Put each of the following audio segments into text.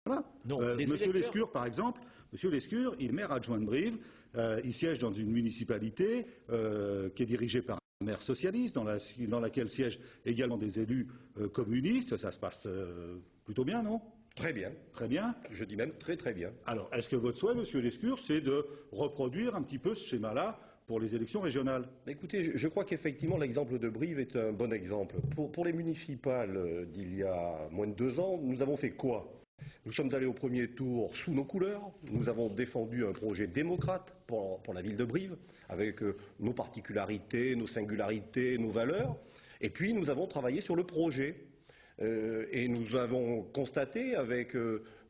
Voilà. Non, Monsieur Lescure, par exemple, Monsieur Lescure, il est maire adjoint de Brive, il siège dans une municipalité qui est dirigée par un maire socialiste, dans laquelle siègent également des élus communistes. Ça se passe plutôt bien, non? Très bien. Très bien. Je dis même très très bien. Alors, est-ce que votre souhait, Monsieur Lescure, c'est de reproduire un petit peu ce schéma-là pour les élections régionales? Écoutez, je crois qu'effectivement l'exemple de Brive est un bon exemple. Pour les municipales d'il y a moins de 2 ans, nous avons fait quoi? Nous sommes allés au premier tour sous nos couleurs. Nous avons défendu un projet démocrate pour la ville de Brive, avec nos particularités, nos singularités, nos valeurs. Et puis nous avons travaillé sur le projet. Et nous avons constaté avec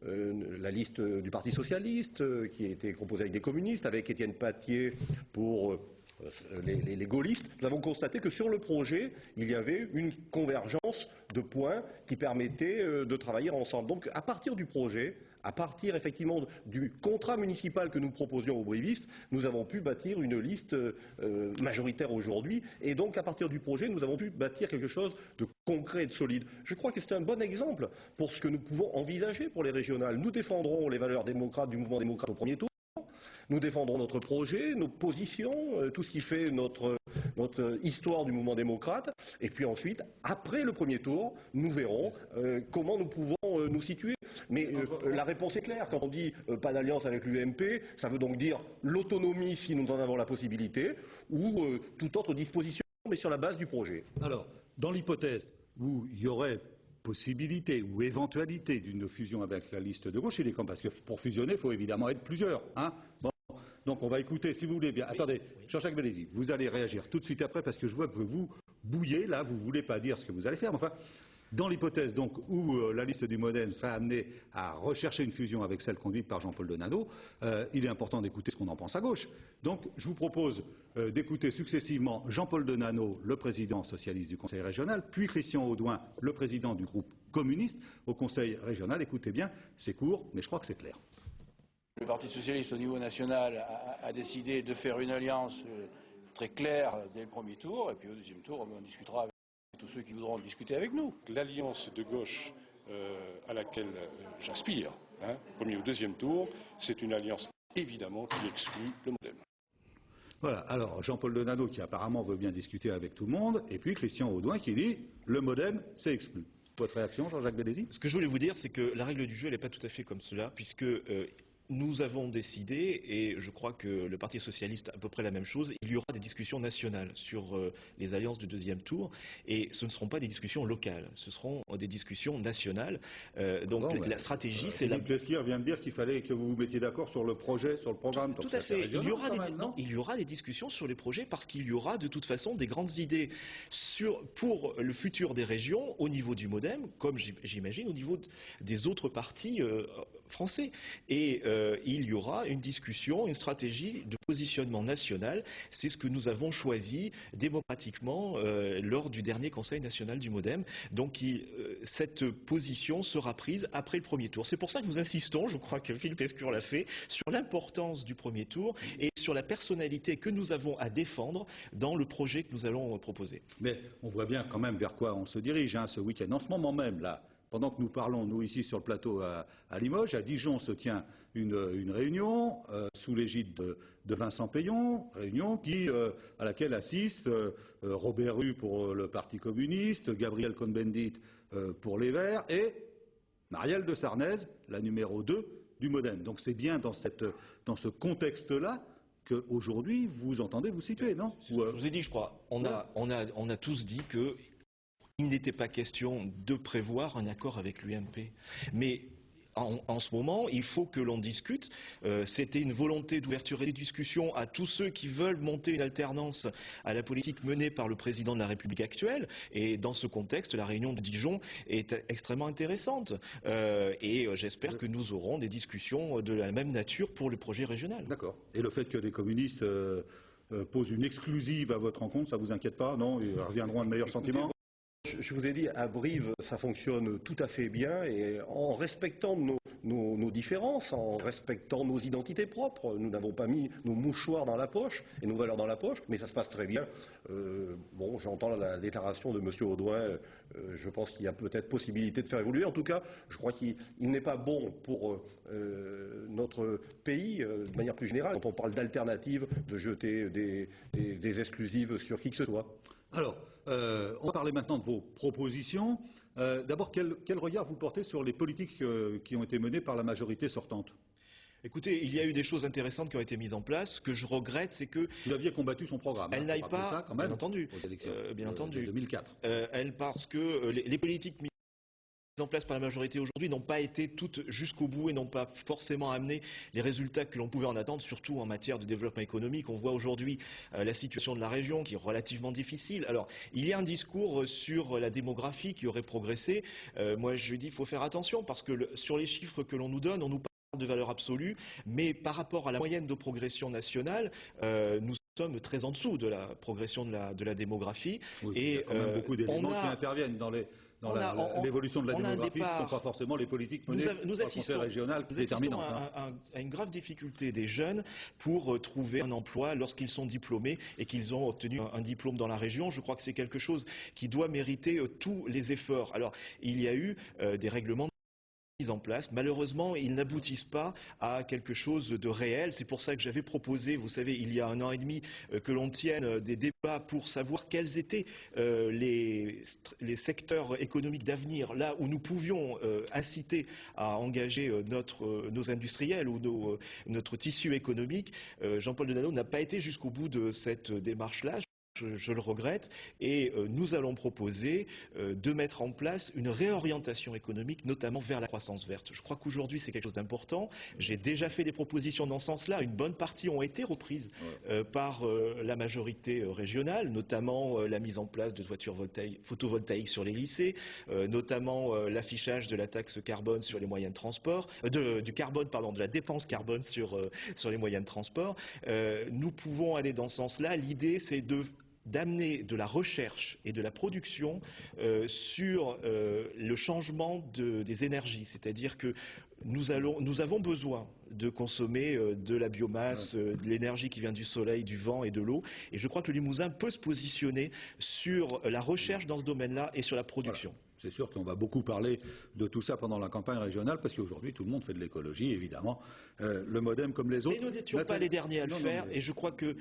la liste du Parti socialiste, qui a été composée avec des communistes, avec Étienne Patier pour les gaullistes, nous avons constaté que sur le projet, il y avait une convergence de points qui permettait de travailler ensemble. Donc à partir du projet, à partir effectivement du contrat municipal que nous proposions aux brivistes, nous avons pu bâtir une liste majoritaire aujourd'hui. Et donc à partir du projet, nous avons pu bâtir quelque chose de concret et de solide. Je crois que c'est un bon exemple pour ce que nous pouvons envisager pour les régionales. Nous défendrons les valeurs démocrates du mouvement démocrate au premier tour. Nous défendrons notre projet, nos positions, tout ce qui fait notre histoire du mouvement démocrate. Et puis ensuite, après le premier tour, nous verrons comment nous pouvons nous situer. Mais la réponse est claire. Quand on dit pas d'alliance avec l'UMP, ça veut donc dire l'autonomie si nous en avons la possibilité, ou toute autre disposition, mais sur la base du projet. Alors, dans l'hypothèse où il y aurait possibilité ou éventualité d'une fusion avec la liste de gauche, il est comme parce que pour fusionner, il faut évidemment être plusieurs. Hein, bon. Donc on va écouter, si vous voulez bien. Attendez, Jean-Jacques Bellaizy, vous allez réagir tout de suite après parce que je vois que vous bouillez, là, vous ne voulez pas dire ce que vous allez faire. Mais enfin, dans l'hypothèse donc où la liste du MoDem sera amenée à rechercher une fusion avec celle conduite par Jean-Paul Denanot, il est important d'écouter ce qu'on en pense à gauche. Donc je vous propose d'écouter successivement Jean-Paul Denanot, le président socialiste du Conseil régional, puis Christian Audouin, le président du groupe communiste au Conseil régional. Écoutez bien, c'est court, mais je crois que c'est clair. Le Parti socialiste au niveau national a décidé de faire une alliance très claire dès le premier tour, et puis au deuxième tour, on discutera avec tous ceux qui voudront discuter avec nous. L'alliance de gauche à laquelle j'aspire, premier ou deuxième tour, c'est une alliance évidemment qui exclut le MoDem. Voilà, alors Jean-Paul Denanot qui apparemment veut bien discuter avec tout le monde, et puis Christian Audouin qui dit le MoDem, c'est exclu. Votre réaction, Jean-Jacques Bellaizy? Ce que je voulais vous dire, c'est que la règle du jeu, elle n'est pas tout à fait comme cela, puisque nous avons décidé, et je crois que le Parti socialiste a à peu près la même chose, il y aura des discussions nationales sur les alliances du deuxième tour, et ce ne seront pas des discussions locales, ce seront des discussions nationales. Donc la stratégie, c'est... Philippe Lescure vient de dire qu'il fallait que vous vous mettiez d'accord sur le projet, sur le programme. Tout à fait. Il y aura des discussions sur les projets parce qu'il y aura de toute façon des grandes idées pour le futur des régions au niveau du MoDem, comme j'imagine au niveau des autres partis français. Et il y aura une discussion, une stratégie de positionnement national. C'est ce que nous avons choisi démocratiquement lors du dernier Conseil national du MoDem. Donc cette position sera prise après le premier tour. C'est pour ça que nous insistons, je crois que Philippe Lescure l'a fait, sur l'importance du premier tour et sur la personnalité que nous avons à défendre dans le projet que nous allons proposer. Mais on voit bien quand même vers quoi on se dirige ce week-end. En ce moment même, là, pendant que nous parlons, nous, ici sur le plateau à Limoges, à Dijon se tient une réunion sous l'égide de Vincent Peillon, réunion à laquelle assistent Robert Rue pour le Parti communiste, Gabriel Cohn-Bendit pour les Verts et Marielle de Sarnez, la numéro 2 du MoDem. Donc c'est bien dans ce contexte-là qu'aujourd'hui vous entendez vous situer, non? Je vous ai dit, je crois, on a tous dit que il n'était pas question de prévoir un accord avec l'UMP. Mais en ce moment, il faut que l'on discute. C'était une volonté d'ouverture et de discussion à tous ceux qui veulent monter une alternance à la politique menée par le président de la République actuelle. Et dans ce contexte, la réunion de Dijon est extrêmement intéressante. Et j'espère que nous aurons des discussions de la même nature pour le projet régional. D'accord. Et le fait que les communistes posent une exclusive à votre rencontre, ça vous inquiète pas? Non? Ils reviendront à de meilleurs sentiments? je vous ai dit, à Brive, ça fonctionne tout à fait bien et en respectant nos différences, en respectant nos identités propres. Nous n'avons pas mis nos mouchoirs dans la poche et nos valeurs dans la poche, mais ça se passe très bien. Bon, j'entends la déclaration de M. Audouin. Je pense qu'il y a peut-être possibilité de faire évoluer. En tout cas, je crois qu'il n'est pas bon pour notre pays, de manière plus générale, quand on parle d'alternatives, de jeter des exclusives sur qui que ce soit. Alors, on va parler maintenant de vos propositions. D'abord, quel regard vous portez sur les politiques qui ont été menées par la majorité sortante? Écoutez, il y a eu des choses intéressantes qui ont été mises en place. Ce que je regrette, c'est que vous aviez combattu son programme. Elle n'aille pas, ça, quand même, bien entendu, aux élections bien entendu. de 2004. Parce que les politiques mises en place par la majorité aujourd'hui n'ont pas été toutes jusqu'au bout et n'ont pas forcément amené les résultats que l'on pouvait en attendre, surtout en matière de développement économique. On voit aujourd'hui la situation de la région qui est relativement difficile. Alors, il y a un discours sur la démographie qui aurait progressé. Moi, je dis qu'il faut faire attention parce que sur les chiffres que l'on nous donne, on nous parle de valeur absolue, mais par rapport à la moyenne de progression nationale, nous sommes très en dessous de la progression de la démographie. Oui, et il y a quand même beaucoup d'éléments qui interviennent dans l'évolution de la démographie. Ce ne sont pas forcément les politiques menées par le Conseil régional déterminantes. À une grave difficulté des jeunes pour trouver un emploi lorsqu'ils sont diplômés et qu'ils ont obtenu un diplôme dans la région. Je crois que c'est quelque chose qui doit mériter tous les efforts. Alors, il y a eu des règlements mis en place. Malheureusement, ils n'aboutissent pas à quelque chose de réel. C'est pour ça que j'avais proposé, vous savez, il y a 1 an et demi, que l'on tienne des débats pour savoir quels étaient les secteurs économiques d'avenir, là où nous pouvions inciter à engager nos industriels ou notre tissu économique. Jean-Paul Denanot n'a pas été jusqu'au bout de cette démarche-là. Je le regrette, et nous allons proposer de mettre en place une réorientation économique, notamment vers la croissance verte. Je crois qu'aujourd'hui, c'est quelque chose d'important. J'ai déjà fait des propositions dans ce sens-là. Une bonne partie ont été reprises par la majorité régionale, notamment la mise en place de voitures photovoltaïques sur les lycées, notamment l'affichage de la taxe carbone sur les moyens de transport, de la dépense carbone sur les moyens de transport. Nous pouvons aller dans ce sens-là. L'idée, c'est d'amener de la recherche et de la production sur le changement des énergies. C'est-à-dire que nous avons besoin de consommer de la biomasse, de l'énergie qui vient du soleil, du vent et de l'eau. Et je crois que le Limousin peut se positionner sur la recherche dans ce domaine-là et sur la production. Voilà. C'est sûr qu'on va beaucoup parler de tout ça pendant la campagne régionale, parce qu'aujourd'hui, tout le monde fait de l'écologie, évidemment. Le MoDem comme les autres. Mais nous n'étions pas les derniers à le faire, et je crois que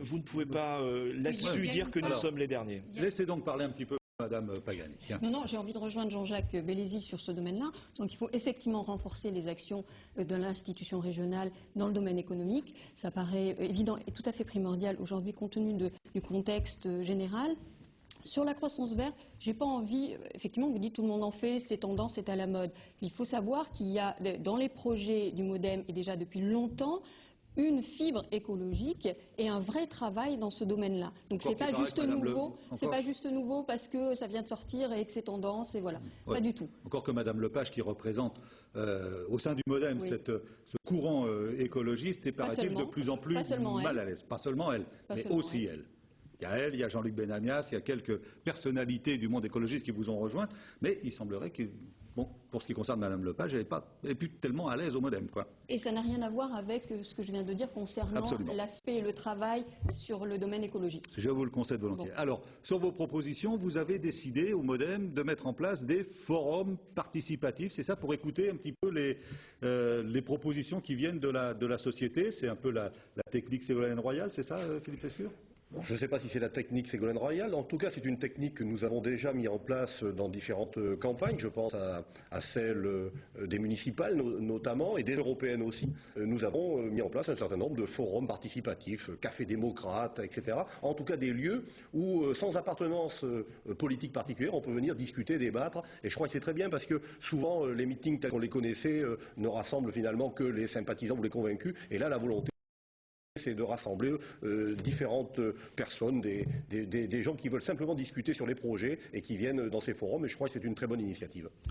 vous ne pouvez pas là-dessus dire que nous sommes les derniers. Laissez donc parler un petit peu Madame Pagani. Tiens. Non, j'ai envie de rejoindre Jean-Jacques Bellesi sur ce domaine-là. Donc il faut effectivement renforcer les actions de l'institution régionale dans le domaine économique. Ça paraît évident et tout à fait primordial aujourd'hui compte tenu du contexte général. Sur la croissance verte, j'ai pas envie, effectivement, vous dites tout le monde en fait, c'est tendance, c'est à la mode. Il faut savoir qu'il y a dans les projets du MoDem et déjà depuis longtemps une fibre écologique et un vrai travail dans ce domaine-là. Donc c'est pas juste nouveau, c'est pas juste nouveau parce que ça vient de sortir et que c'est tendance et voilà, pas du tout. Encore que Madame Lepage qui représente au sein du MoDem ce courant écologiste est paraît-il de plus en plus mal à l'aise. Pas seulement elle, mais aussi elle. Il y a elle, il y a Jean-Luc Benamias, il y a quelques personnalités du monde écologiste qui vous ont rejoint, mais il semblerait que, bon, pour ce qui concerne Madame Lepage, elle n'est plus tellement à l'aise au MoDem, quoi. Et ça n'a rien à voir avec ce que je viens de dire concernant l'aspect et le travail sur le domaine écologique. Je vous le concède volontiers. Bon. Alors, sur vos propositions, vous avez décidé au MoDem de mettre en place des forums participatifs, c'est ça, pour écouter un petit peu les propositions qui viennent de la société. C'est un peu la technique Ségolène Royal, c'est ça, Philippe Lescure ? Je ne sais pas si c'est la technique Ségolène Royal. En tout cas, c'est une technique que nous avons déjà mis en place dans différentes campagnes. Je pense à celle des municipales notamment et des européennes aussi. Nous avons mis en place un certain nombre de forums participatifs, cafés démocrates, etc. En tout cas, des lieux où, sans appartenance politique particulière, on peut venir discuter, débattre. Et je crois que c'est très bien parce que souvent, les meetings tels qu'on les connaissait ne rassemblent finalement que les sympathisants ou les convaincus. Et là, la volonté, c'est de rassembler différentes personnes, des gens qui veulent simplement discuter sur les projets et qui viennent dans ces forums. Et je crois que c'est une très bonne initiative.